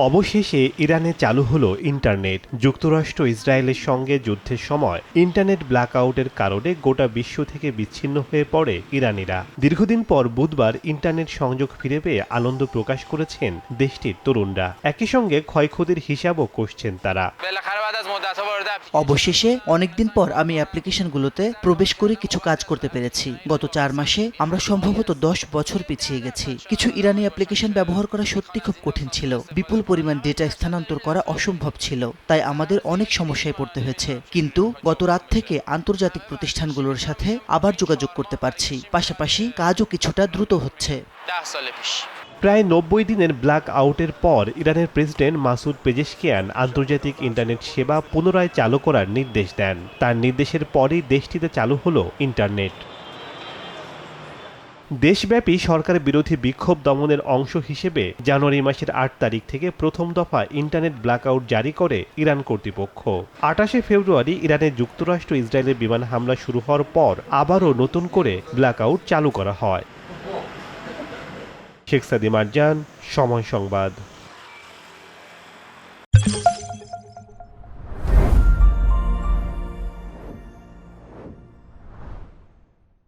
অবশেষে ইরানে চালু হলো ইন্টারনেট। যুক্তরাষ্ট্র ইসরায়েলের সঙ্গে যুদ্ধের সময় ইন্টারনেট ব্ল্যাকআউটের কারণে গোটা বিশ্ব থেকে বিচ্ছিন্ন হয়ে পড়ে ইরানিরা। দীর্ঘদিন পর বুধবার ইন্টারনেট সংযোগ ফিরে পেয়ে আনন্দ প্রকাশ করেছেন দেশটির তরুণরা। একই সঙ্গে ক্ষয়ক্ষতির হিসাবও কষছেন তারা। অবশেষে অনেকদিন পর আমি অ্যাপ্লিকেশনগুলোতে প্রবেশ করে কিছু কাজ করতে পেরেছি। গত 4 মাসে আমরা সম্ভবত 10 বছর পিছিয়ে গেছি। কিছু ইরানি অ্যাপ্লিকেশন ব্যবহার করা সত্যি খুব কঠিন ছিল। বিপুল পরিমাণ ডেটা স্থানান্তর করা অসম্ভব ছিল, তাই আমাদের অনেক সমস্যায় পড়তে হয়েছে। কিন্তু গত রাত থেকে আন্তর্জাতিক প্রতিষ্ঠানগুলোর সাথে আবার যোগাযোগ করতে পারছি। পাশাপাশি কাজও কিছুটা দ্রুত হচ্ছে। প্রায় 90 দিনের ব্ল্যাক আউটের পর ইরানের প্রেসিডেন্ট মাসুদ পেজেশকিয়ান আন্তর্জাতিক ইন্টারনেট সেবা পুনরায় চালু করার নির্দেশ দেন। তার নির্দেশের পরই দেশটিতে চালু হলো ইন্টারনেট। দেশব্যাপী সরকার বিরোধী বিক্ষোভ দমনের অংশ হিসেবে জানুয়ারি মাসের 8 তারিখ থেকে প্রথম দফা ইন্টারনেট ব্ল্যাকআউট জারি করে ইরান কর্তৃপক্ষ। 28 ফেব্রুয়ারি ইরানে যুক্তরাষ্ট্র ইসরায়েলের বিমান হামলা শুরু হওয়ার পর আবারও নতুন করে ব্ল্যাকআউট চালু করা হয়। শেখ সাদি মারজান, সময় সংবাদ।